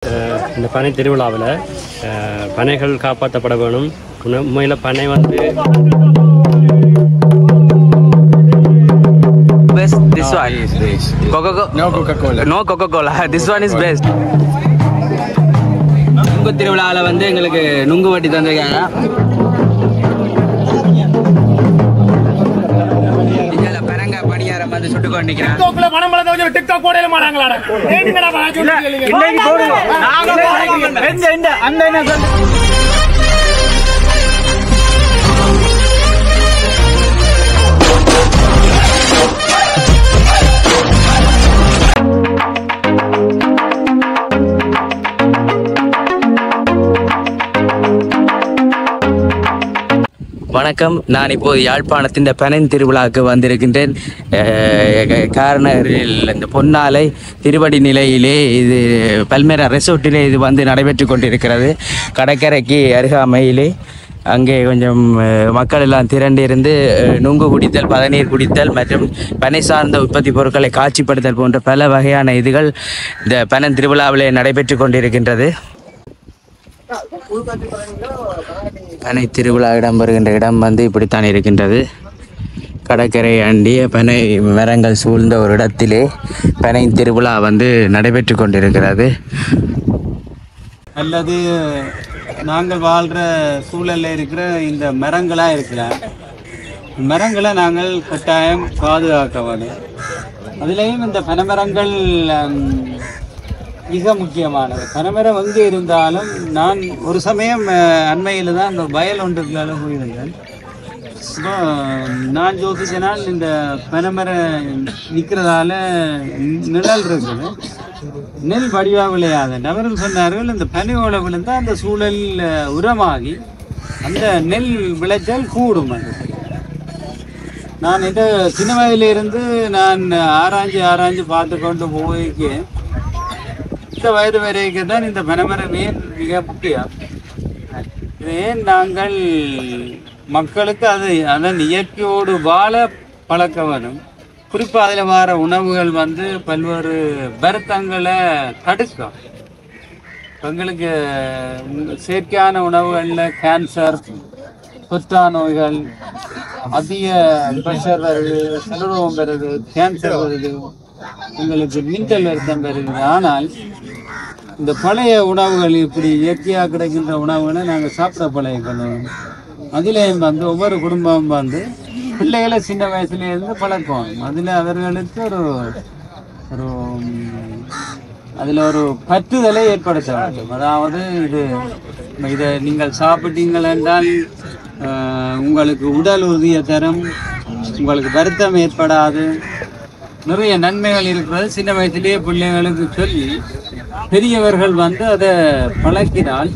இந்த பனை திருவிழாவில் பனைகள் காப்பாற்றப்பட வேணும். உண்மையில் பனை வந்து best. This one is best. No Coca-Cola. No Coca-Cola. This one is best. நுங்கு திருவிழாவில் வந்து எங்களுக்கு நுங்கு வட்டி தந்திருக்காங்க. சுட்டு கொண்டிருக்கிறேன். வணக்கம், நான் இப்போது யாழ்ப்பாணத்தின் பனன் திருவிழாவுக்கு வந்திருக்கின்றேன். காரணரில் இந்த பொன்னாலை திருவடி நிலையிலே இது பல்மேரா ரெசார்ட்டிலே இது வந்து நடைபெற்று கொண்டிருக்கிறது. கடற்கரைக்கு அருகாமையிலே அங்கே கொஞ்சம் மக்கள் எல்லாம் திரண்டிருந்து நுங்கு குடித்தல், பதநீர் குடித்தல் மற்றும் பனை சார்ந்த உற்பத்தி பொருட்களை காட்சிப்படுத்தல் போன்ற பல வகையான இதுகள் இந்த பனன் திருவிழாவிலே நடைபெற்று கொண்டிருக்கின்றது. பனை திருவிழா இடம்பெறுகின்ற இடம் வந்து இப்படித்தான் இருக்கின்றது. கடற்கரை அண்டிய பனை மரங்கள் சூழ்ந்த ஒரு இடத்திலே பனை திருவிழா வந்து நடைபெற்று கொண்டிருக்கிறது. அல்லது நாங்கள் வாழ்கிற சூழலில் இருக்கிற இந்த மரங்களாக இருக்கலாம், மரங்களை நாங்கள் கட்டாயம் பாதுகாக்க வேண்டும். அதுலேயும் இந்த பனைமரங்கள் மிக முக்கியமானது. பனைமரம் எங்கே இருந்தாலும் நான் ஒரு சமயம் அண்மையில் தான் இந்த வயல் ஒன்றுக்குள்ளால போயிருந்தேன். ஸோ நான் யோசிச்சனால் இந்த பனைமரம் நிற்கிறதால நிழல் இருக்குது, நெல் வடிவாக விளையாது. நபர்கள் சொன்னார்கள் இந்த பனையோட விழுந்தால் அந்த சூழல் உரமாகி அந்த நெல் விளைச்சல் கூடும். அது நான் இந்த சின்ன வயதிலிருந்து நான் ஆராய்ஞ்சு பார்த்து கொண்டு போய்க்கு இந்த வயது வரைக்கும் தான் இந்த பனைமரம் ஏன் மிக முக்கியம். ஏன் நாங்கள் மக்களுக்கு அதன் இயற்கையோடு வாழ பழக்க வேணும். குறிப்பாக அதில் வர உணவுகள் வந்து பல்வேறு வருத்தங்களை தடுக்கும். எங்களுக்கு செயற்கையான உணவுகளில் கேன்சர், தொற்றா நோய்கள், அதிக ப்ரெஷர் வருது, செலரோகம் வருது, கேன்சர் வருது, எங்களுக்கு மின்டல் வருத்தம் வருது. ஆனால் இந்த பழைய உணவுகள் இப்படி இயற்கையாக கிடைக்கின்ற உணவுகளை நாங்கள் சாப்பிட பழகிக்கணும். அதிலேயும் வந்து ஒவ்வொரு குடும்பம் வந்து பிள்ளைகளை சின்ன வயசுலேருந்து பழக்கம். அதில் அவர்களுக்கு ஒரு அதில் ஒரு பற்றுதலை ஏற்படுத்த வேண்டும். அதாவது இதை நீங்கள் சாப்பிட்டீங்கள் என்றால் உங்களுக்கு உடல் உறுதியை தரும், உங்களுக்கு வருத்தம் ஏற்படாது, நிறைய நன்மைகள் இருக்கிறது. சின்ன வயசுலேயே பிள்ளைங்களுக்கு சொல்லி பெரியவர்கள் வந்து அதை பழக்கினால்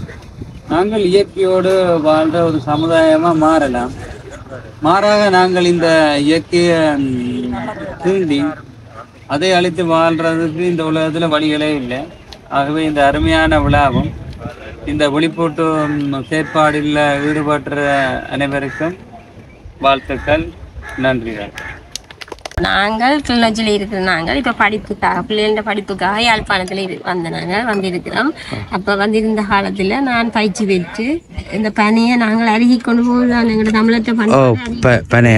நாங்கள் இயற்கையோடு வாழ்கிற ஒரு சமுதாயமாக மாறலாம். மாறாக நாங்கள் இந்த இயற்கையை தீண்டி அதை அழித்து வாழ்கிறதுக்கு இந்த உலகத்தில் வழிகளே இல்லை. ஆகவே இந்த அருமையான விழாவும் இந்த விழிப்பூட்டு செயற்பாடில் ஈடுபடுற அனைவருக்கும் வாழ்த்துக்கள், நன்றிகள். நாங்கள் கிளிநொச்சியில் இருக்கிற நாங்கள் இப்போ படிப்புக்காக பிள்ளைகள படிப்புக்காக யாழ்ப்பாணத்தில் வந்திருக்கிறோம். அப்போ வந்திருந்த காலத்தில் நான் பயிற்சி பெற்று இந்த பனையை நாங்கள் அருகி கொண்டு போகுதான் எங்களோட தமிழத்தை பண்ண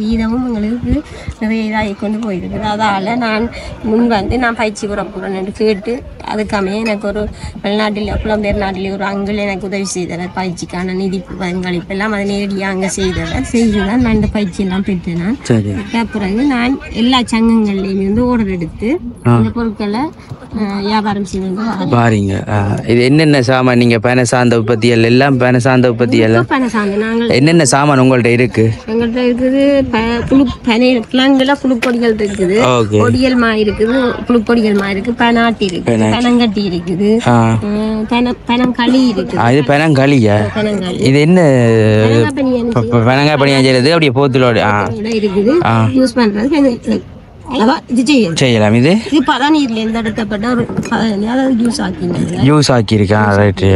வீதமும் எங்களுக்கு நிறைய இதாகி கொண்டு போயிருக்குது. அதால் நான் முன் வந்து நான் பயிற்சி புறப்படுறேன் கேட்டு அதுக்காமே எனக்கு ஒரு வெளிநாட்டில் புலம்பெயர் நாட்டில் ஒரு அங்கிள் எனக்கு உதவி செய்தவர். பயிற்சிக்கான நிதி பங்களிப்பெல்லாம் அதை நேரடியாக அங்கே செய்துதான் நான் இந்த பயிற்சியெல்லாம் பெற்றேன். நான் அப்புறம் நான் எல்லா சங்கங்கள்லையும் வந்து ஆர்டர் எடுத்து இந்த பொருட்களை வியாபாரம் செய்து பாருங்க. இது என்னென்ன சாமான் நீங்க பனை சார்ந்த உற்பத்தியல் எல்லாம் பனை சார்ந்த உற்பத்தியல் பனை சார்ந்த நாங்கள் என்னென்ன சாமான் உங்கள்ட்ட இருக்கு? எங்கள்கிட்ட இருக்குது கிழங்குல புழுப்பொடிகள் இருக்குது, பொடியல் மா இருக்குது, புழுப்பொடிகள் மா இருக்கு, பனாட்டி இருக்கு, பனங்கட்டி இருக்குது, பனங்களி இருக்குது. இது பனங்களியா? இது என்ன பனங்காய் பனியா செய்யறது? அப்படியே போத்தலோட இருக்குது யூஸ் பண்றது செய்யலாம். இது பதநீர்ல இருந்து எடுக்கப்பட்ட ஒரு யூஸ் ஆக்கியிருக்கேன். ரைட்டு.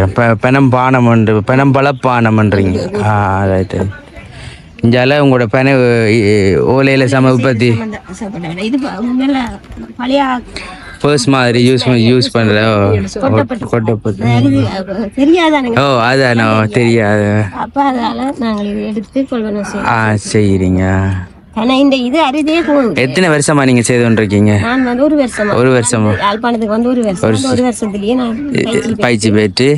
பனம் பானம் பனம் பழப்பானம்ன்றீங்க. ரைட்டு. இஞ்சால உங்களோட பனை ஓலையில சம உற்பத்தி இது பழைய பர்ஸ் மாதிரி யூஸ் பண்ற கொட்டப்பட்டு. தெரியாதானுங்க. ஓ அதானோ தெரியாது. அப்ப அதனால நாங்கள் இதை எடுத்து கொள்வன செய்யறோம். செய்யறீங்க. ஆனா இந்த இது அரிதே போகுது. எத்தனை வருஷமா நீங்க செய்து கொண்டிருக்கீங்க? நான் வந்து ஒரு வருஷமா யாழ்ப்பாணத்துக்கு வந்து ஒரு வருஷத்துலயே நான் பயிற்சி பெற்று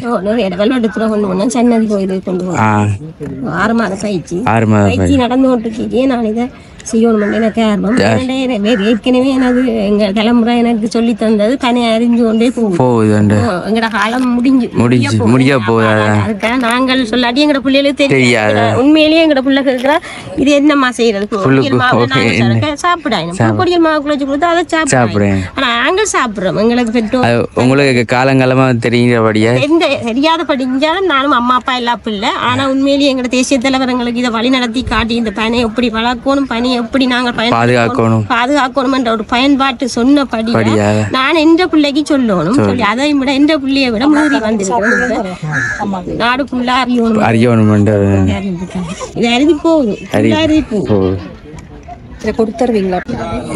வெள்ளத்துல கொண்டு போனேன். சென்னதி கோயிலுக்கு கொண்டு போனேன். 6 மாதம் பயிற்சி நடந்து கொண்டிருக்கே நான் இதை செய்யணும் எனக்கு ஆர்வம். ஏற்கனவே எனது எங்க தலைமுறை எனக்கு சொல்லி தந்தது பனை அறிஞ்சு கொண்டே போகுது. எங்கட காலம் முடிய போகுது. அதுக்காக நாங்கள் சொல்லாட்டி எங்கட பிள்ளைகளுக்கு தெரியாது. உண்மையிலேயே எங்கட பிள்ளை இருக்கிறா இது என்னம்மா செய்யறது சாப்பிடாங்க. பொடியல் மாவு குழச்சி கொடுத்தா அதை சாப்பிடுறேன். ஆனா நாங்கள் சாப்பிடுறோம். எங்களுக்கு பெற்றோர் உங்களுக்கு காலங்காலமா தெரியாதபடியா தெரியாத படிஞ்சாலும் நானும் அம்மா அப்பா எல்லா பிள்ளை. ஆனா உண்மையிலேயே எங்கட தேசிய தலைவர் எங்களுக்கு இதை வழி நடத்தி காட்டி இந்த பனை எப்படி வளர்க்கணும், பனி எப்படி நாங்கள் பாதுகாக்கணும் என்ற ஒரு பயன்பாட்டு சொன்னபடி நான் எந்த பிள்ளைக்கு சொல்லணும். சொல்லி அதை விட எந்த பிள்ளைய விட முன்னேறி வந்திருக்கேன். நாடு ஃபுல்லா அறியணும். இது அறிவி போகுது.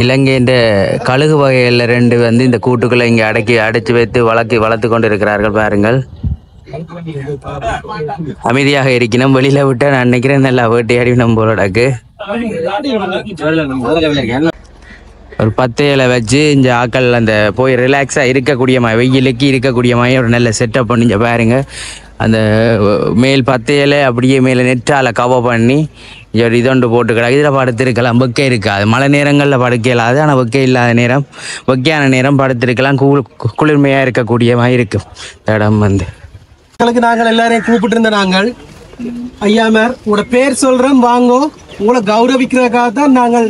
இலங்கையின் கழுகு வகைகள் 2 வந்து இந்த கூட்டுக்குள்ள இங்க அடைச்சு வைத்து வளர்த்து கொண்டு இருக்கிறார்கள். பாருங்கள், அமைதியாக இருக்கணும். வெளியில விட்டா நான் நினைக்கிறேன் நல்லா வேட்டையாடி நம்மளோடக்கு ஒரு 10 இலை வச்சு இந்த ஆக்கள் அந்த போய் ரிலாக்ஸா இருக்கக்கூடிய வெயிலுக்கு இருக்கக்கூடிய மாதிரி ஒரு நல்ல செட்டப் பண்ணி பாருங்க. அந்த மேல் 10 இலை அப்படியே மேலே நெட்டால கவர் பண்ணி ஒரு இதொண்டு போட்டு கிடக்கு. இதில் படுத்திருக்கலாம். வெக்கை இருக்காது. மழை நேரங்களில் படுக்க இல்லாது. ஆனால் வெக்கை இல்லாத நேரம், வெக்கையான நேரம் படுத்திருக்கலாம். குளிர்மையாக இருக்கக்கூடிய மாதிரி இருக்கும் இடம் வந்து. நாங்கள் எல்லாரையும் கூப்பிட்டு இருந்த நாங்கள் ஐயாமர் உங்களோட பேர் சொல்றோம் வாங்கோ. உங்களை கௌரவிக்கிறதுக்காக தான் நாங்கள்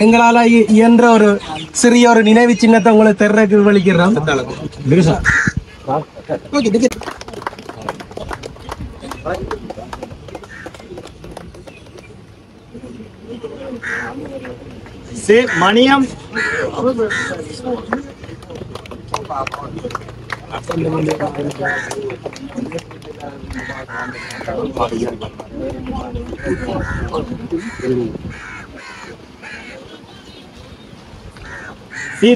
எங்களால் இயன்ற ஒரு சிறிய ஒரு நினைவு சின்னத்தை உங்களை தெர்றதுக்கு வலிக்கிறோம். மணியம்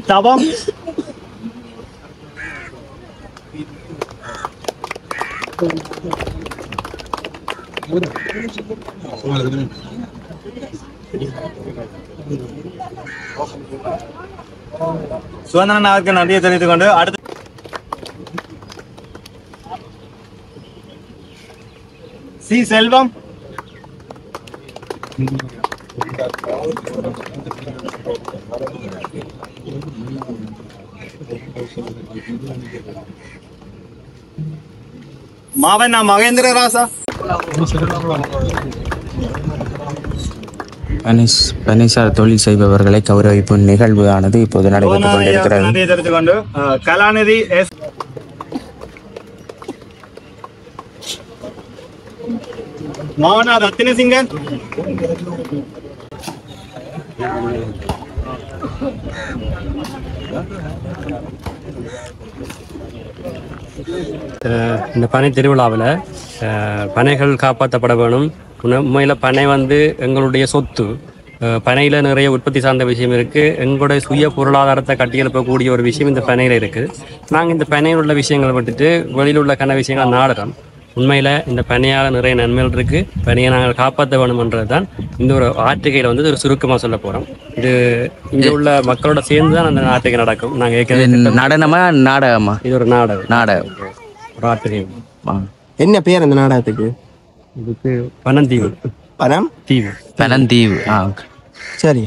தவம் சுதந்திர நாளுக்கு நன்றியை தெரிவித்துக் கொண்டு அடுத்து செல்வம் மாவண்ணா மகேந்திர ராசா பனிசார் தொழில் செய்பவர்களை கௌரவிக்கும் நிகழ்வு ஆனது இப்போது நடைபெற்றுக் கொண்டிருக்கிறது. கலாநிதி எஸ் மாவனா ரத்தினசிங்கன் இந்த பனை திருவிழாவில் பனைகள் காப்பாற்றப்பட வேணும். உண்மையில் பனை வந்து எங்களுடைய சொத்து. பனையில் நிறைய உற்பத்தி சார்ந்த விஷயம் இருக்குது. எங்களுடைய சுய பொருளாதாரத்தை கட்டியெழுப்பக்கூடிய ஒரு விஷயம் இந்த பனையில் இருக்குது. நாங்கள் இந்த பனையில் உள்ள விஷயங்களை விட்டுட்டு வெளியில் உள்ள கன விஷயங்களை நாடுறோம். உண்மையில் இந்த பனையால் நிறைய நன்மைகள் இருக்குது. பனையை நாங்கள் காப்பாற்ற வேணும்ன்றது தான் இந்த ஒரு ஆற்றுகையில் வந்து ஒரு சுருக்கமாக சொல்ல போகிறோம். இது இங்கே உள்ள மக்களோட சேர்ந்து தான் அந்த ஆற்றுகை நடக்கும். நாங்கள் ஏற்கனவே நடனமா நாடகமா? இது ஒரு நாடகம் ஒரு ஆற்றுகை. என்ன பேர் இந்த நாடகத்துக்கு? இதுக்கு பனந்தீவு. பனந்தீவு. சரி.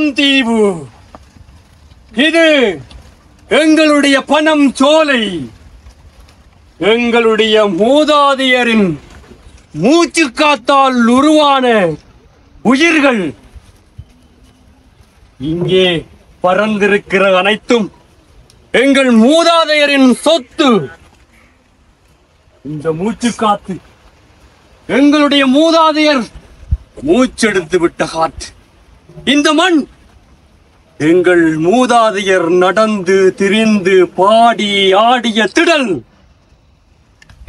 பனந்தீவு. இது எங்களுடைய பனம் சோலை. எங்களுடைய மூதாதையரின் மூச்சு காத்தால் உருவான உயிர்கள். இங்கே பறந்திருக்கிற அனைத்தும் எங்கள் மூதாதையரின் சொத்து. இந்த மூச்சு காத்து எங்களுடைய மூதாதையர் மூச்செடுத்து விட்ட காற்று. இந்த மண் எங்கள் மூதாதையர் நடந்து திரிந்து பாடி ஆடிய திடல்.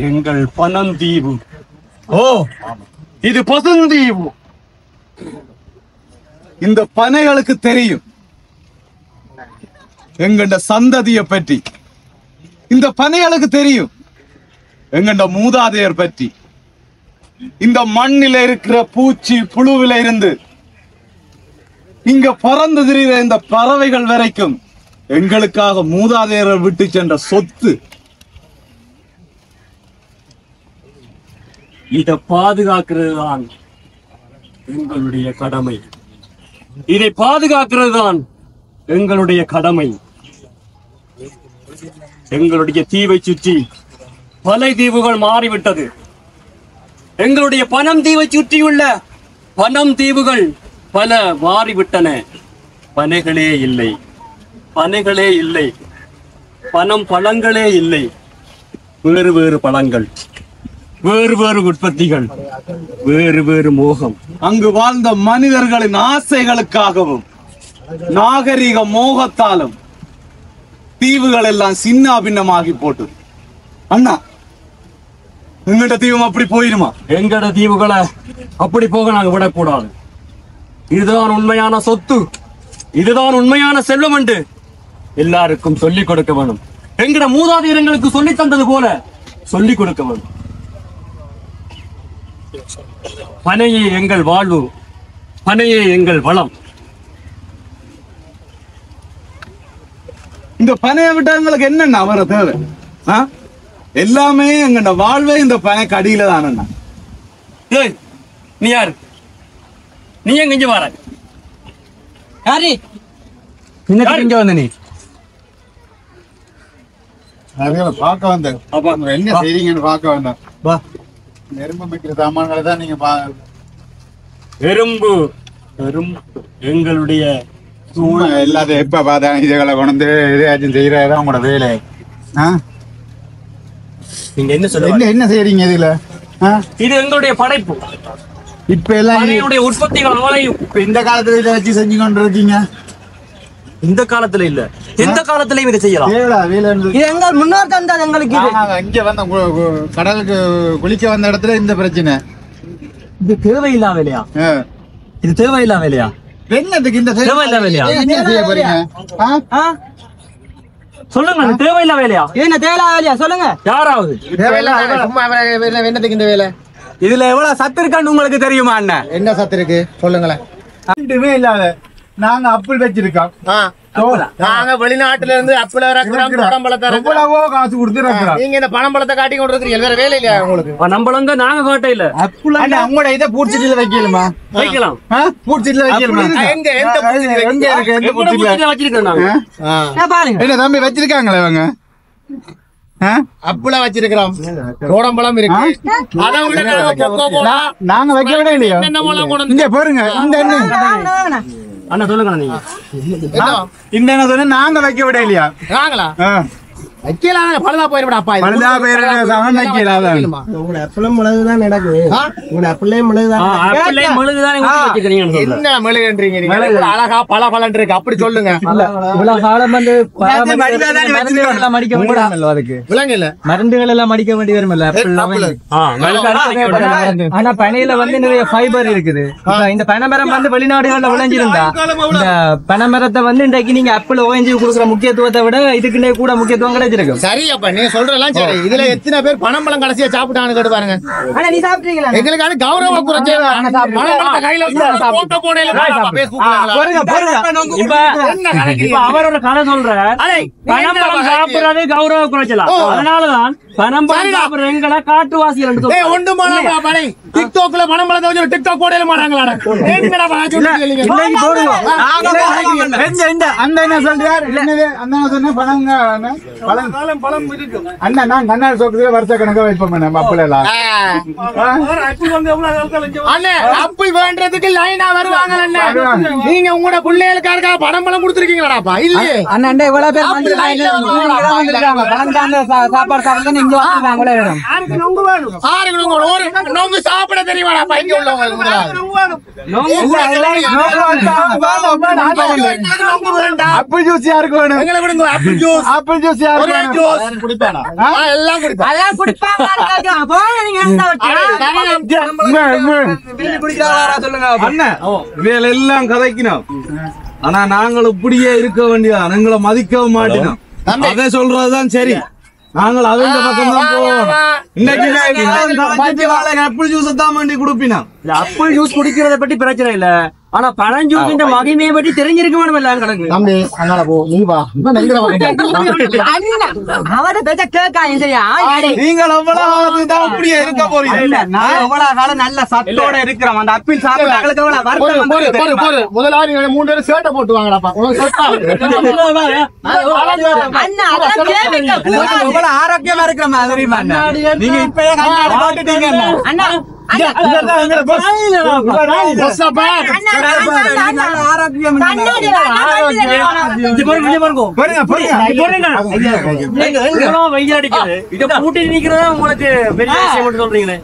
எங்கள் பனந்தீவு. ஓ, இது பசுந்தீவு. இந்த பனைகளுக்கு தெரியும் எங்கண்ட சந்ததியை பற்றி. இந்த பனைகளுக்கு தெரியும் எங்கண்ட மூதாதையர் பற்றி. இந்த மண்ணில இருக்கிற பூச்சி புழுவில இருந்து இங்க பறந்து திரிகிற இந்த பறவைகள் வரைக்கும் எங்களுக்காக மூதாதையரை விட்டு சென்ற சொத்து. இதை பாதுகாக்கிறது தான் எங்களுடைய கடமை. இதை பாதுகாக்கிறது தான் எங்களுடைய கடமை. எங்களுடைய தீவை சுற்றி பல தீவுகள் மாறிவிட்டது. எங்களுடைய பனம் தீவை சுற்றியுள்ள பனம் தீவுகள் பல மாறிவிட்டன. பனைகளே இல்லை, பனைகளே இல்லை, பனம் பழங்களே இல்லை. வேறு வேறு பழங்கள், வேறு வேறு உற்பத்திகள், வேறு வேறு மோகம். அங்கு வாழ்ந்த மனிதர்களின் ஆசைகளுக்காகவும் நாகரிக மோகத்தாலும் தீவுகள் எல்லாம் சின்ன பின்னமாகி போட்டு. அண்ணா, எங்கட தீவும் அப்படி போயிருமா? எங்கட தீவுகளை அப்படி போக நாங்க விடக்கூடாது. இதுதான் உண்மையான சொத்து, இதுதான் உண்மையான செல்வம் என்று எல்லாருக்கும் சொல்லிக் கொடுக்க வேணும். எங்கட மூதாதையர் எங்களுக்கு சொல்லி தந்தது போல சொல்லிக் கொடுக்க வேணும். பனையே எங்கள் வாழ்வு, பனையே எங்கள் வளம். இந்த பனையை விட்டா எங்களுக்கு என்னன்னா அவர தேவை? எல்லாமே எங்கட வாழ்வே இந்த பனை கடியில தானண்ணா. ஏய், நீ யாரு? நீ எங்க இங்க வர? யாரு இங்க வந்த? நீ பார்க்க வந்தேன். அப்பா, என்ன செய்றீங்கன்னு பார்க்க வந்தேன். எறும்பு வைக்கிற சாமான்களை தான் நீங்க எறும்பு எறும்பு எங்களுடைய எல்லாத்தையும் எப்ப பார்த்தா இதுகளை கொண்டு எதாச்சும் செய்யறதா உங்களோட வேலை. நீங்க என்ன சொல்ல? என்ன செய்யறீங்க இதுல? இது எங்களுடைய படைப்பு. இப்ப எல்லாம் பனையுடைய உற்பத்திகள் அவ்வளையும் இப்ப இந்த காலத்துல இதை வச்சு செஞ்சு கொண்டு இருக்கீங்க. இந்த காலத்துல இல்ல, எந்த காலத்திலயும் இதை செய்யலாம். இது எங்க முன்னோர் தந்தது எங்களுக்கு. இங்க வந்த கடலுக்கு குளிக்க வந்த இடத்துல இந்த பிரச்சனை. இது தேவையில்லா வேலையா? இது தேவையில்லா வேலையா? என்னத்துக்கு இந்த தேவையில்லா வேலையா? என்ன செய்ய போறீங்க? சொல்லுங்க, இது தேவையில்லா வேலையா? என்ன தேவையில்லா வேலையா சொல்லுங்க. யாராவது என்னத்துக்கு இந்த வேலை? இதுல எவ்வளவு சத்து இருக்கான்னு உங்களுக்கு தெரியுமா அண்ணன்? என்ன சத்து இருக்கு சொல்லுங்களேன். ரெண்டுமே இல்லாத நாங்க அப்பிள் வச்சிருக்கோம். நாங்க வெளிநாட்டுல இருந்து அப்பிள் எவ்வளவோ காசு கொடுத்து இருக்கிறோம். நீங்க இந்த பணம்பழத்தை காட்டி கொண்டு இருக்கிறீங்க. வேற வேலை இல்லையா உங்களுக்கு? நம்மளங்க நாங்க காட்ட இல்ல. உங்களோட இதை பூச்சிட்டில வைக்கலுமா? வைக்கலாம். பூச்சிட்டில வைக்கலுமா? எங்க எந்த எங்க இருக்கு? எந்த பூச்சிட்டில வச்சிருக்கோம் நாங்க. பாருங்க என்ன தம்பி வச்சிருக்காங்களே இவங்க? அப்பிள வச்சிருக்கிறோம், கோடம்பழம் இருக்கு. நாங்க வைக்க விட இல்லையா? இங்க பாருங்க, இந்த அண்ணா சொல்லுங்க நீங்க. இந்த என்ன சொன்ன நாங்க வைக்க விட இல்லையா? நாங்களா வைக்கலாம், பழுதா போயிருப்பா. அப்பா பழுதா போயிரு சமன் வைக்கலாத. உங்க அப்பளம் மிளகுதான் நடக்குது. உங்க அப்பளம் மிளகுதான். ஆப்பிளே மிளகுதான் வச்சிருக்கீங்க. என்ன மிளகுன்றீங்க நீங்க? அழகா பல பலன் இருக்கு, அப்படி சொல்லுங்க. இவ்வளவு காலம் வந்து மருந்துகள் எல்லாம் மடிக்க வேண்டியது அதுக்கு. விலங்குல மருந்துகள் எல்லாம் மடிக்க வேண்டி வரும்ல. ஆனா பனையில வந்து நிறைய ஃபைபர் இருக்குது. இந்த பனைமரம் வந்து வெளிநாடுகள்ல விளைஞ்சிருந்தா இந்த பனைமரத்தை வந்து இன்றைக்கு நீங்க ஆப்பிள் ஓஎன்ஜி கொடுக்குற முக்கியத்துவத்தை விட இதுக்குன்னே கூட முக்கியத்துவம் கிடைச்சிருக்கு. கிடைச்சிருக்கு. சரி அப்ப நீ சொல்றதெல்லாம் சரி. இதுல எத்தனை பேர் பனம்பழம் கடைசியா சாப்பிட்டான்னு கேட்டு பாருங்க. ஆனா நீ சாப்பிட்டீங்களா? எங்களுக்கு கௌரவ குறைச்சி பனம்பழத்தை கையில போட்டோ போடையில இப்ப அவரோட கதை சொல்றார், பனம்பழம் சாப்பிடுறது கௌரவ குறைச்சலாம். அதனாலதான் பனம்பழம் சாப்பிடுற எங்களை காட்டுவாசிகள் ஒன்று பனை டிக்டாக்ல பனம்பழத்தை வச்சு டிக்டாக் போடையில மாட்டாங்களா? அந்த என்ன சொல்றார்? அந்த சொன்ன பழம் அண்ணா நான் கண்ணாடி சொல்றதுல வருஷ கணக்கா வைப்போம் அப்பலாம் அப்படி வேண்டதுக்கு லைனா வருவாங்க. நீங்க உங்களோட பிள்ளைகளுக்காக பனம்பழம் கொடுத்துருக்கீங்களாப்பா? இல்லையே அண்ணா இவ்வளவு பேர் சாப்பாடு சாப்பிட்டு இங்க நொங்கு சாப்பிட தெரியுமாடாப்பா இங்க உள்ளவங்க? ஆப்பிள் ஜூஸ் யாருக்கு வேணும்? எங்களை விடுங்க. ஆப்பிள் ஜூஸ், ஆப்பிள் ஜூஸ் யாருக்கு வேணும்? குடிப்பானா? எல்லாம் இவையில எல்லாம் கதைக்கணும். ஆனா நாங்கள் இப்படியே இருக்க வேண்டியதான். எங்களை மதிக்கவும் மாட்டினோம். அதை சொல்றதுதான் சரி. நாங்கள் அவங்க பக்கம் தான் போவோம். இன்னைக்கு ஆப்பிள் ஜூஸ் தான் வேண்டி குடுப்பினா. ஆப்பிள் ஜூஸ் குடிக்கிறத பத்தி பிரச்சனை இல்ல, ஆனா பழம் ஜூஸ் இந்த மகிமையை பற்றி தெரிஞ்சிருக்க வேணும். எல்லாம் கணக்கு தம்பி அங்கால போ, நீ வா. அவரை பேச்ச கேட்காங்க சரியா? நீங்கள் எவ்வளவு அப்படியே இருக்க போறீங்க? நான் எவ்வளவு காலம் நல்ல சத்தோட இருக்கிறோம். அந்த அப்பிள் சாப்பிட்டு முதலாளி 3 பேரும் சேட்டை போட்டு வாங்கடாப்பா. எவ்வளவு ஆரோக்கியமா இருக்கிற தெரியுமா? நீங்க இப்பயே கண்ணாடி போட்டுட்டீங்க அண்ணா. உங்களுக்கு பெரிய விஷயம் சொல்றீங்களே.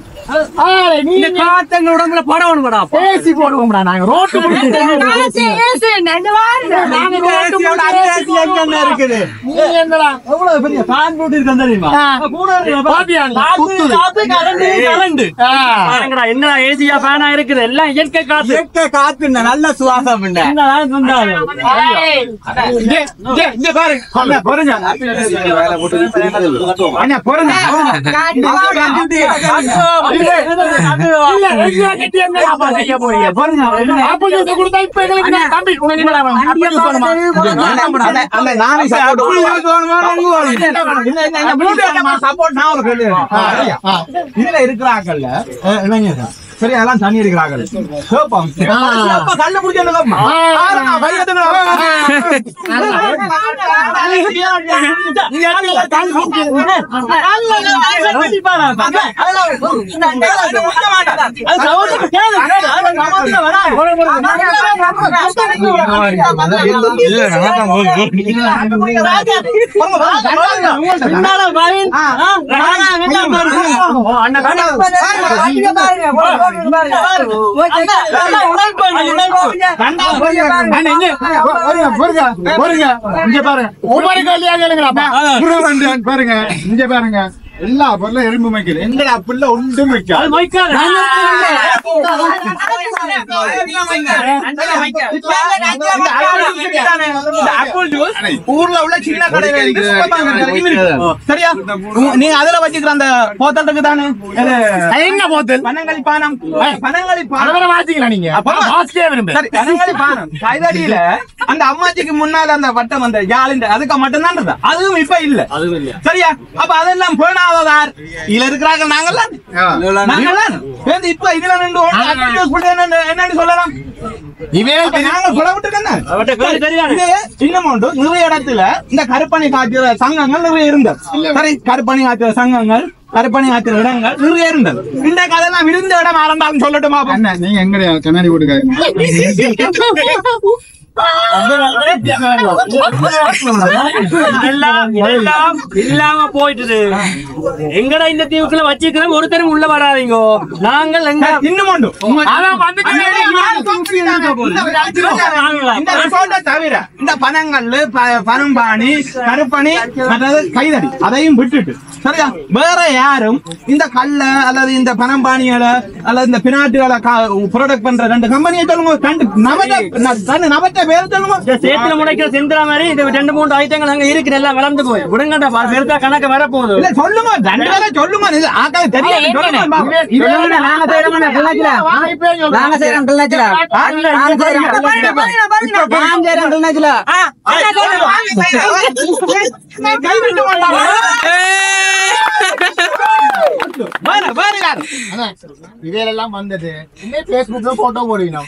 காத்தங்களோட படம் பேசி போடுவோம்டா. நாங்க ரோட்டு என்ன ஏசியா ஃபேனா இருக்குது. எல்லாம் இயற்கை காத்து, இயற்கை காத்து நல்ல சுவாசம். இதுல இருக்கிறாங்கல்ல சரி, அதெல்லாம் தண்ணி இருக்கிறார்கள். கல்ல பிடிக்க பாருங்க, இங்க பாருங்க, எல்லா பொருளும் எறும்பு வைக்கல. எங்கட அப்படில ஒன்றும் வைக்காது. ஊர்ல உள்ள சின்ன கடையில சரியா? நீங்க அதுல வச்சுக்கிற அந்த போத்தலுக்கு தானே என்ன போத்தல்? பனங்களி பானம். பனங்களி பானம் வாசிக்கலாம் நீங்க. பனங்களி பானம் கைதடியில அந்த அம்மாச்சிக்கு முன்னால அந்த வட்டம் அந்த யாழிந்த அதுக்கு மட்டும்தான் இருந்தா. அதுவும் இப்ப இல்ல. சரியா? அப்ப அதெல்லாம் போனாவதார் இதுல இருக்கிறாங்க. நாங்கெல்லாம் இப்ப இதுல என்னன்னு சொல்லலாம். நிறைய இடத்துல இந்த கருப்பணி காய்ச்சற சங்கங்கள் நிறைய இருந்தது. சரி, கருப்பணி காய்ச்சற சங்கங்கள், கருப்பணி காய்ச்சற இடங்கள் நிறைய இருந்தது. இந்த கதையெல்லாம் இருந்த இடம் ஆரண்டாலும் சொல்லட்டுமா? நீங்க எங்க கண்ணாடி போட்டுக்க இல்லாம போயிட்டு எங்கடா இந்த தீவுக்குள்ள வச்சுக்கிறோம். ஒருத்தரும் உள்ள வராதீங்க. நாங்கள் எங்க இன்னும் தவிர இந்த பனங்கல்லு பனம்பாணி கருப்பணி மற்றது கைதடி அதையும் விட்டுட்டு சரியா வேற யாரும் இந்த கல்ல அல்லது இந்த பனம்பாணிகளை அல்லது இந்த பினாட்டுகளை ப்ரொடக்ட் பண்ற 2 கம்பெனியை சொல்லுங்க. 2 நபர்ட்ட பேர் சொல்லுங்க. சேத்துல முளைக்கிற செந்திரா மாதிரி இந்த 2-3 ஐட்டங்கள் அங்க இருக்கு, எல்லாம் வளர்ந்து போய் விடுங்கடா, பெருசா கணக்கு வர போகுது. இல்ல சொல்லுங்க, 2 பேரை சொல்லுங்க. இது ஆக்காது தெரியாது. நாங்க செய்யறோம் இதெல்லாம் வந்தது பேஸ்புக்ல போட்டோ போடுவீங்க.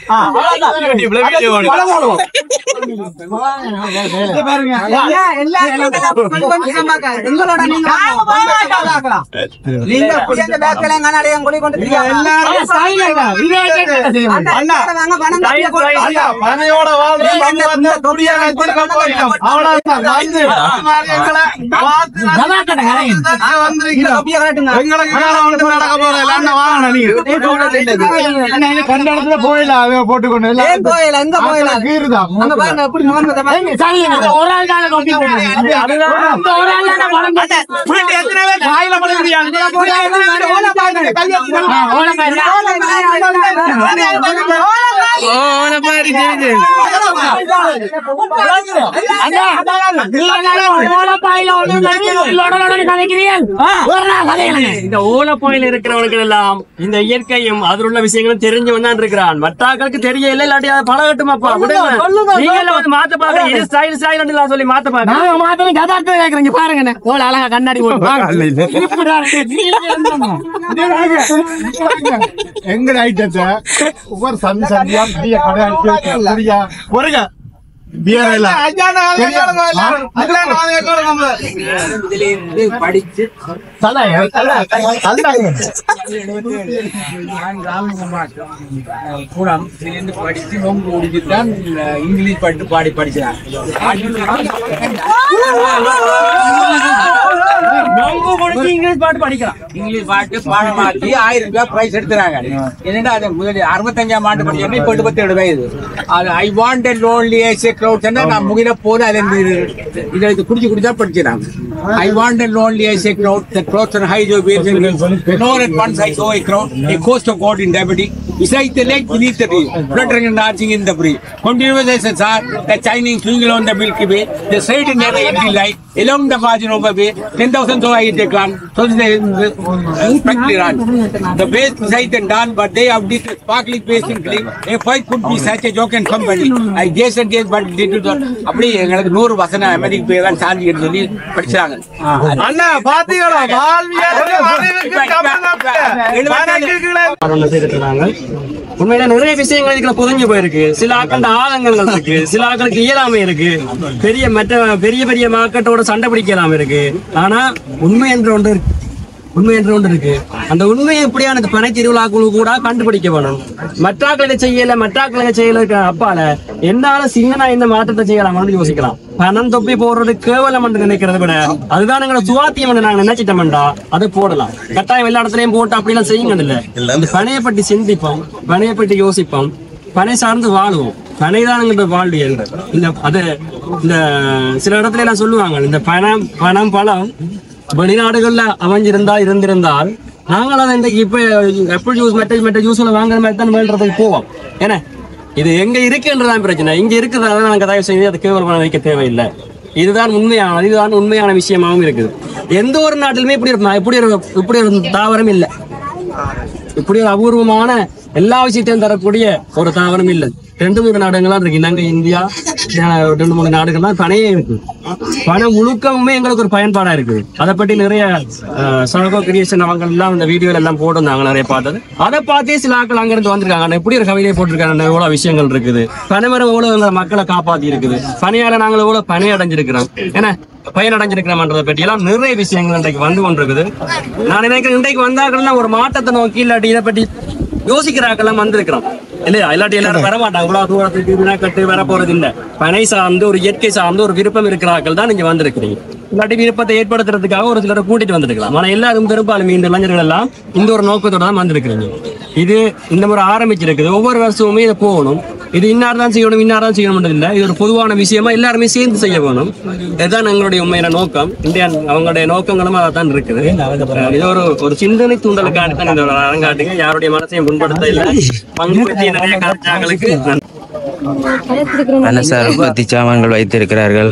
இந்த ஓலப்பாயில இருக்கிறவனுக்கு எல்லாம் இந்த இயற்கையும் அதில் உள்ள விஷயங்களும் தெரிஞ்சவன் தான் இருக்கிறான். மற்றாக்களுக்கு தெரியல, இல்லாட்டி அதை பழகட்டுமாப்பா. நீங்க மாத்த பாருங்க, ஸ்டைல் ஸ்டைல் சொல்லி மாத்த பாருங்க. மாத்த கதார்த்தம் கேக்குறீங்க பாருங்க, ஓல அழகா கண்ணாடி எங்க ஐட்டத்தை ஒவ்வொரு சந்தியா பெரிய கடை பொறுங்க இங்கிலீஷ் பாட்டு பாடி படிச்சான். இங்கிலீஷ் பாட்டு படிக்கலாம். இங்கிலீஷ் பாட்டு பாடமாக்கி 1000 ரூபாய் பிரைஸ் எடுத்துறாங்க. என்னடா அது முதல் 65ஆம் ஆண்டு படிச்சா இப்ப 27 வயது. அது I want and only as crowd நான் முகில போது அதுல இதை குடிச்சு குடிச்சா படிக்கிறாங்க. I want and only I say crowd, the crowds and high joy waves and hills. Nor at once I saw a crowd, a coast of God in diabetic. Beside the lake, beneath the tree, fluttering and dancing in the breeze. Continuous as a star, the shining twinkle on the Milky Way, the straight and never empty light, along the margin of the way, 10,000 so I take on, so they respectfully run. The waves beside and done, but they outdid the sparkling face and gleam. A fight could be such a joke and company. I guess and guess, but did it. அப்படி எங்களுக்கு 100 வசன அமெரிக்க பேர் தான் சாந்தி சொல்லி படிச்சாங்க. அண்ணா பாத்தீங்களா, உண்மையில நிறைய விஷயங்கள் இதுல புதஞ்சு போயிருக்கு. சில ஆக்கள் ஆதங்கள் இருக்கு, சில ஆக்களுக்கு இயலாமை இருக்கு, பெரிய பெரிய மார்க்கெட்டோட சண்டை பிடிக்கலாம இருக்கு. ஆனா உண்மை என்ற ஒன்று இருக்கு. அந்த உண்மையை எப்படியான பனை திருவிழாக்குழு கூட கண்டுபிடிக்க வேணும். மற்றாக்களை செய்யல அப்பால என்னால சிங்கனா இந்த மாற்றத்தை செய்யலாம் யோசிக்கலாம். பணம் தொப்பி போடுறது கேவலம் என்று நினைக்கிறத விட அதுதான் எங்களை சுவாத்தியம் நாங்க நினைச்சிட்டோம்டா அதை போடலாம். கட்டாயம் எல்லா இடத்துலயும் போட்டு அப்படிலாம் செய்யுங்க. இல்ல இந்த பனையை பற்றி சிந்திப்போம், பனையை பற்றி யோசிப்போம், பனை சார்ந்து வாழுவோம். பனைதான் வாழ்வியல். இந்த சில இடத்துல எல்லாம் சொல்லுவாங்க, இந்த பழம் வெளிநாடுகள்ல இருந்திருந்தால் நாங்கள் அதை இன்றைக்கு இப்ப ஆப்பிள் ஜூஸ் மெட்ட ஜூஸ்ல வாங்குற மாதிரி தான் வேண்டதுக்கு போவோம். ஏன்னா இது எங்க இருக்குன்றதான் பிரச்சனை. இங்க இருக்கிறதால நாங்க தயவு செய்து அது கேவலமான வைக்க தேவையில்லை. இதுதான் உண்மையான விஷயமாவும் இருக்குது. எந்த ஒரு நாட்டிலுமே இப்படி ஒரு தாவரம் இல்லை. இப்படி ஒரு அபூர்வமான எல்லா விஷயத்தையும் தரக்கூடிய ஒரு தாவரம் இல்லை. 2-3 நாடுகள்லாம் இருக்கு. இலங்கை, இந்தியா, 2-3 நாடுகள்லாம் பனையே இருக்கு. பனை முழுக்கவுமே எங்களுக்கு ஒரு பயன்பாடா இருக்குது. அதை பற்றி நிறைய சோகோ கிரியேஷன் அவங்க எல்லாம் இந்த வீடியோல எல்லாம் போட்டிருந்தாங்க, நிறைய பார்த்தது. அதை பார்த்தே சில ஆட்கள் அங்கிருந்து வந்திருக்காங்க. எப்படி ஒரு கவிதையை போட்டிருக்காங்க, எவ்வளவு விஷயங்கள் இருக்குது. பனைமரம் எவ்வளவு மக்களை காப்பாத்தி இருக்குது, பனையால நாங்கள் எவ்வளவு பனை அடைஞ்சிருக்கிறோம், ஏன்னா பயனடைஞ்சிருக்கிறோம்ன்றதை பற்றி எல்லாம் நிறைய விஷயங்கள் இன்றைக்கு வந்து கொண்டிருக்குது. நான் நினைக்கிறேன் இன்றைக்கு வந்தாக்கள்லாம் ஒரு மாற்றத்தை நோக்கி இல்லாட்டி இதை பற்றி யோசிக்கிறாக்கெல்லாம் வந்திருக்கிறோம் இல்லையா? இல்லாட்டி எல்லாரும் வரமாட்டாங்க. இவ்வளவு தூரத்துக்கு வினாக்கட்டு வர போறது இல்லை. பனை சார்ந்து ஒரு இயற்கை சார்ந்து ஒரு விருப்பம் இருக்கிறார்கள் தான் நீங்க வந்திருக்கிறீங்க. இல்லாட்டி விருப்பத்தை ஏற்படுத்துறதுக்காக ஒரு சிலரை கூட்டிட்டு வந்திருக்கலாம். ஆனா எல்லாரும் பெரும்பாலும் இந்த இளைஞர்கள் எல்லாம் இந்த ஒரு நோக்கத்தோட தான் வந்திருக்கிறீங்க. இது இந்த முறை ஆரம்பிச்சிருக்குது. ஒவ்வொரு வருஷமுமே இதை போகணும். இது இன்னார் தான் செய்யணும் இல்லை. இது ஒரு பொதுவான விஷயமா எல்லாருமே சேர்ந்து செய்ய வேணும். இதுதான் எங்களுடைய உண்மையான நோக்கம். இந்தியன் அவங்களுடைய நோக்கங்களும் அதான் இருக்குது. இது ஒரு சிந்தனை தூண்டலுக்காக தான் இந்த அரங்காட்டுங்க. யாருடைய மனசையும் புண்படுத்த இல்லை. பங்கு பற்றிய நிறைய கருத்தாங்களுக்கு மனசார் உற்பத்தி சாமான்கள் வைத்திருக்கிறார்கள்.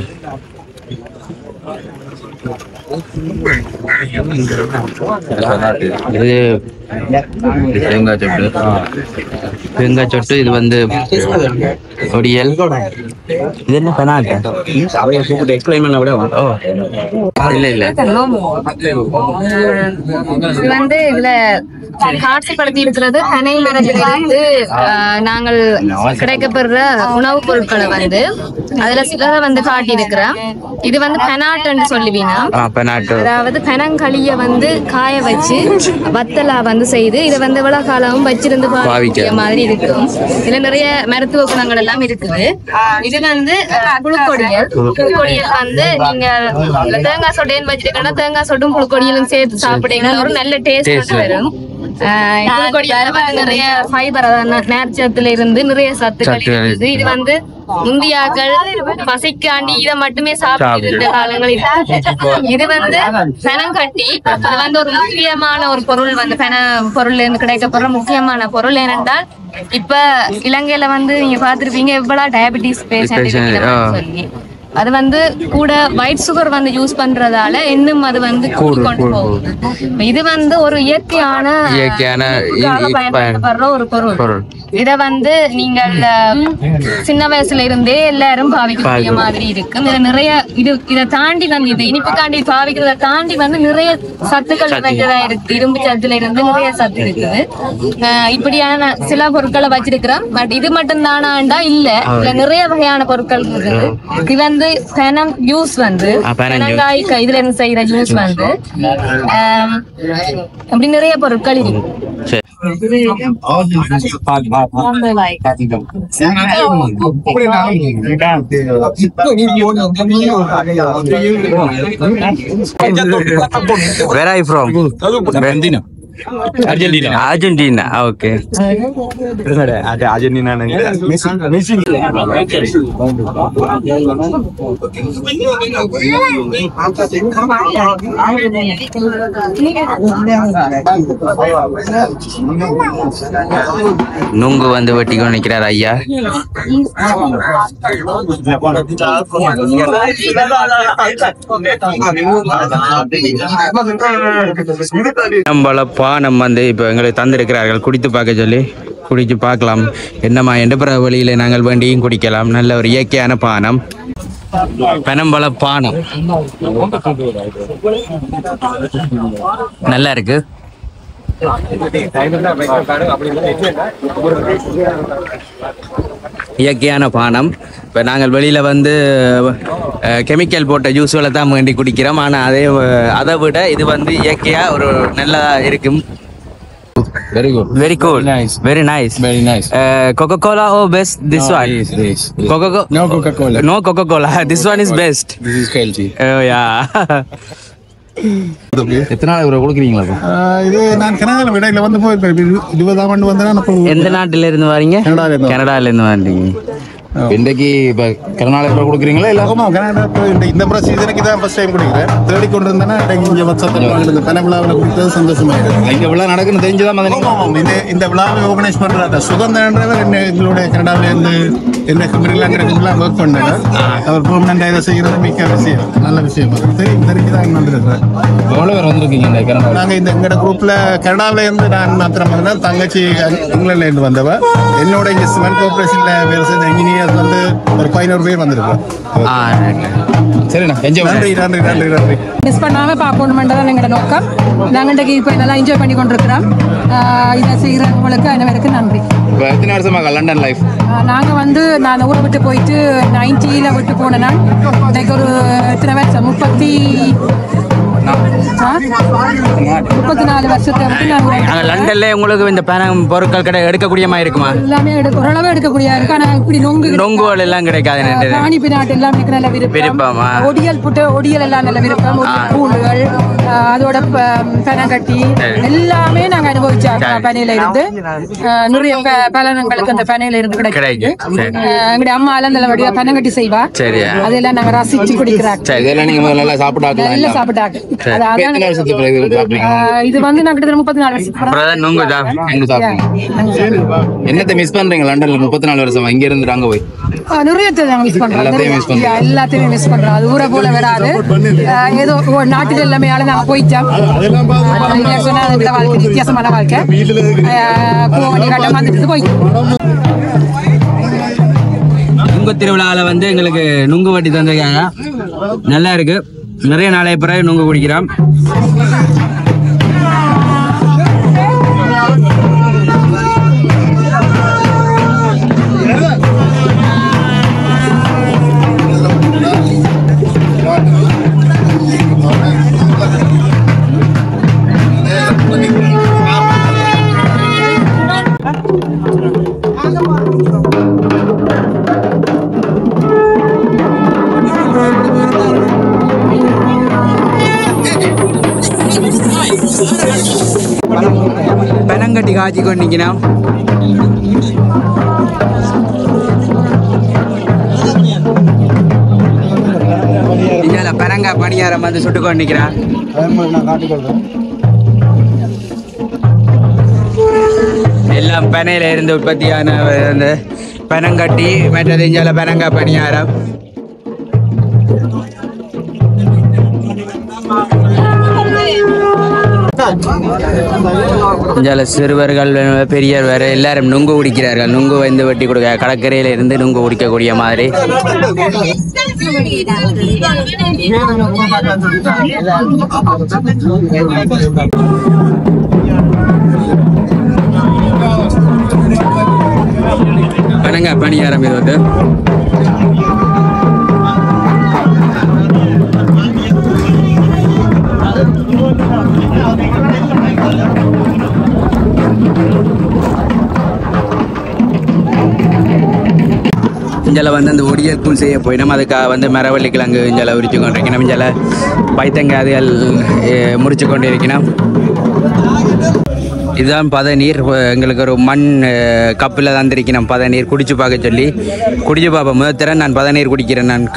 இது தேங்காய் சொட்டு. இது வந்து ஒடியல். இது என்ன பெனாட்டு? இல்ல இல்ல இது வந்து இதுல காட்சிப்படுத்தி இருக்கிறது பனை மரத்திலிருந்து நாங்கள் கிடைக்கப்படுற உணவுப் பொருட்களை வந்து அதுல சிலரை வந்து காட்டி இருக்கிறோம். இது வந்து பெனாட்டுன்னு சொல்லுவீங்க. அதாவது பெனங்களிய வந்து காய வச்சு வத்தலா வந்து செய்து இதை வந்து எவ்வளவு காலமும் வச்சிருந்து பாவிக்கிற மாதிரி இருக்கும். இதுல நிறைய மருத்துவ குணங்கள் எல்லாம் இருக்குது. இது வந்து புழுக்கொடியல். புழுக்கொடியல் வந்து நீங்க தேங்காய் சொட்டைன்னு வச்சிருக்கீங்கன்னா தேங்காய் சொட்டும் புழுக்கொடியலும் சேர்த்து சாப்பிட்டீங்கன்னா ஒரு நல்ல டேஸ்ட் வரும். நிறைய ஃபைபர் நேர்ச்சத்துல இருந்து நிறைய சத்துக்கள் இருக்குது. இது வந்து முந்தியாக்கள் பசிக்காண்டி இதை மட்டுமே சாப்பிட்டு காலங்களில் இது வந்து பெனங்கட்டி. அது வந்து ஒரு முக்கியமான ஒரு பொருள் வந்து பொருள் இருந்து கிடைக்கப்படுற முக்கியமான பொருள். ஏனென்றால் இப்ப இலங்கையில வந்து நீங்க பாத்துருப்பீங்க எவ்வளவு டயபெட்டிஸ் பேஷண்ட் சொல்லி அது வந்து கூட ஒயிட் சுகர் வந்து யூஸ் பண்றதால இன்னும் அது வந்து கொண்டு போகுது. இது வந்து ஒரு இயற்கையான பயன்படுத்தப்படுற ஒரு பொருள். இத வந்து நீங்கள் சின்ன வயசுல இருந்தே எல்லாரும் பாவிக்கக்கூடிய மாதிரி இருக்கு. இதுல நிறைய இதை தாண்டி வந்து இது இனிப்புக்காண்டி பாவிக்கிறத தாண்டி வந்து நிறைய சத்துக்கள் இருக்கு. இரும்பு சத்துல இருந்து நிறைய சத்து இருக்குது. இப்படியான சில பொருட்களை வச்சிருக்கிறோம். பட் இது மட்டும் தானாண்டா இல்ல, இதுல நிறைய வகையான பொருட்கள் இருக்குது. இது வந்து பெனம் ஜூஸ் வந்து பெனங்காய் இதுல இருந்து செய்யற ஜூஸ் வந்து அப்படி நிறைய பொருட்கள் இருக்கு. Where are you from? Argentina. Okay. Argentina Messi. நுங்கு வந்து வெட்டி நிற்கிறார் ஐயா. நம்மள பானம் வந்து இப்போ எங்களுக்கு தந்திருக்கிறார்கள் குடித்து பார்க்க சொல்லி. குடிச்சு பார்க்கலாம் என்னம்மா என்ற பிற வழியில நாங்கள் வேண்டியும் குடிக்கலாம். நல்ல ஒரு இயற்கையான பானம், பெனம்பழ பானம் நல்லா இருக்கு. இயற்கையான பானம். இப்போ நாங்கள் வெளியில் வந்து கெமிக்கல் போட்ட ஜூஸ்களை தான் வேண்டி குடிக்கிறோம். ஆனால் அதை விட இது வந்து இயற்கையாக ஒரு நல்லா இருக்கும். Very good. Very cool. Nice. Very nice. Very nice. Coca-Cola or best? This one. This. Coca-Cola. No Coca-Cola. No Coca-Cola. This one is best. This is healthy. Oh yeah. எத்தனை நாள் இவரை கொடுக்குறீங்களா? இது நான் கனடாவில் விடையில வந்து போயிருக்கேன். 20ஆம் ஆண்டு வந்தேன். எந்த நாட்டில இருந்து வரீங்க? கனடால இருந்து வரீங்க. இன்றைக்கு இப்போ கர்நாடகா கொடுக்குறீங்களா? எல்லாருமா கனடா இந்த முறை சீசனுக்கு தான் ஃபர்ஸ்ட் டைம் கொடுக்குறேன். தேடி கொண்டு இருந்தேன்னா இங்கே வச்சத்தில் பனை விழாவில் கொடுத்தது சந்தோஷமாயிருக்கு. இங்கே விழா நடக்குன்னு தெரிஞ்சுதான் இந்த விழாவை ஆர்கனைஸ் பண்ணுறாரு சுகந்தன்றவர் எங்களுடைய கனடாவில் இருந்து என்ன கம்பெனிலாம் ஒர்க் பண்ணார். அவர் பெர்மனண்டாக இதை செய்கிறது மிக்க விஷயம், நல்ல விஷயம். தெரிஞ்சுதான் வந்துருக்கிறேன். எவ்வளோ பேர் வந்திருக்கீங்க நாங்கள் எங்களோட குரூப்பில் கனடாவில் இருந்து நான் மாத்திரம் வந்தேன். தங்கச்சி இங்கிலாந்துல இருந்து வந்தவ. என்னோட இங்கே சிமெண்ட் கார்பரேஷனில் வேலை செய்த இன்ஜினியர் வந்து ஒரு 15 பேர் வந்திருக்கோம். சரிண்ணா, நன்றி. மிஸ் பண்ணாமல் பார்க்கணுமென்றதான் எங்களோட நோக்கம். நாங்கள் இப்போ நல்லா என்ஜாய் பண்ணி கொண்டிருக்கிறோம். இதை செய்கிறவங்களுக்கு அனைவருக்கு நன்றி. இப்போ எத்தனை வருஷமாக லண்டன் லைஃப்? நாங்கள் வந்து நான் ஊரை விட்டு போயிட்டு 90ல் விட்டு போனேன்னா இன்னைக்கு ஒரு எத்தனை வருஷம் 34 வருஷத்தை வந்து நாங்கள் லண்டன்ல உங்களுக்கு இந்த பொருட்கள் எடுக்கக்கூடிய மாதிரி இருக்குமா? எல்லாமே ஓரளவு எடுக்கக்கூடிய இருக்கு. ஆனால் இப்படி நொங்குகள் எல்லாம் கிடைக்காது. ராணி பினாட்டு எல்லாம் எனக்கு நல்ல விருப்பம். ஒடியல் எல்லாம் நல்ல விருப்பம். கூழுகள் அதோட பனங்கட்டி எல்லாமே நாங்க அனுபவிச்சோம். பனையில இருந்து நிறைய பலன்களுக்கு அந்த பனையில இருந்து கிடைக்கும். எங்களுடைய அம்மா எல்லாம் நல்ல வடிவா பனங்கட்டி செய்வா. அதெல்லாம் நாங்க ரசிச்சு குடிக்கிறாங்க. இது வந்து நாங்க கிட்ட 34 என்னத்தை மிஸ் பண்றீங்க லண்டன்ல 34 வருஷமா இங்க இருந்து அங்க போய்? நிறைய மிஸ் பண்றோம். எல்லாத்தையுமே மிஸ் பண்றோம். அது ஊரை போல வராது. ஏதோ நாட்டுல எல்லாமே நாங்க போயிட்டோம். வாழ்க்கை வித்தியாசமான வாழ்க்கை. வந்துட்டு போயிட்டோம். நுங்கு திருவிழாவில் வந்து எங்களுக்கு நுங்கு வட்டி தந்திருக்காங்க. நல்லா இருக்கு. நிறைய நாளைய பிறகு நுங்கு குடிக்கிறோம். பனங்கட்டி காய்ச்சி கொண்டிருக்கிறோம். இதில் பனங்காய் பணியாரம் வந்து சுட்டு கொண்டிருக்கிறான். எல்லாம் பனையில இருந்து உற்பத்தியான அந்த பனங்கட்டி மற்றது இஞ்சால பனங்காய் பணியாரம். சிறுவர்கள் பெரியவர் வேற எல்லாரும் நுங்கு குடிக்கிறார்கள். நுங்கு வந்து வெட்டி கொடுக்க கடற்கரையில இருந்து நுங்கு குடிக்கக்கூடிய மாதிரி. பனங்காய் பணியாரம் இது வந்து இஞ்சால வந்து அந்த ஒடியற்கும் செய்ய போயிடும். அதுக்காக வந்து மரவள்ளி கிழங்கு இஞ்சால உரிச்சு கொண்டிருக்கணும். இஞ்சால பைத்தங்காதிகள் முடிச்சு கொண்டு இருக்கணும். இதுதான் பதநீர். எங்களுக்கு ஒரு மண் கப்பில் தந்திருக்கணும் பதநீர் குடிச்சு பார்க்க சொல்லி. குடிச்சு பார்ப்பேன். முதத்தரம் நான் பதநீர் குடிக்கிறேன். நான்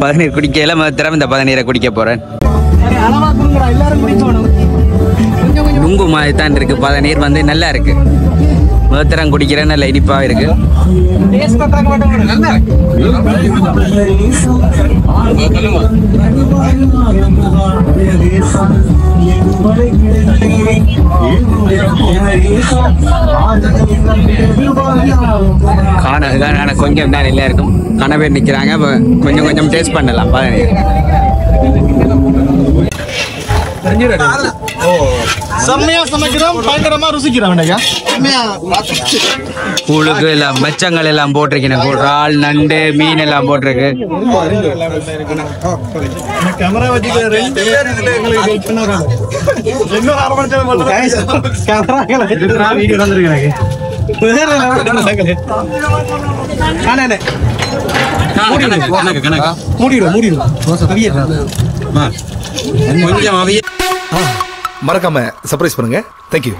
பதநீர் குடிக்கல. முதத்தரம் இந்த பதநீரை குடிக்க போகிறேன். நுங்கு மாதிரி தான் இருக்குது. பதநீர் வந்து நல்லா இருக்குது. முதத்தரம் குடிக்கிறேன். நல்ல இனிப்பாக இருக்குது. கொஞ்சம் தான் இல்லை இருக்கும். கனவே நிற்கிறாங்க. கொஞ்சம் கொஞ்சம் டேஸ்ட் பண்ணலாம். செம்மையா சமைக்கிறோம். பயங்கரமா ருசிக்கிறோம். கூழுக்கு எல்லாம் மச்சங்கள் எல்லாம் போட்டிருக்கேன். இறால் நண்டு மீன் எல்லாம் போட்டிருக்கு. கேமரா வச்சுக்க 2 பேர் இதுல எங்களுக்கு ஹெல்ப் பண்ணறாங்க. இன்னும் ஆரம்பிச்சது போல கேமரா வீடியோ வந்திருக்கு எனக்கு. வேற நடக்குது. காணனே மூடிடு கொஞ்சம் அவிய மறக்காம சர்ப்ரைஸ் பண்ணுங்க. தேங்க்யூ.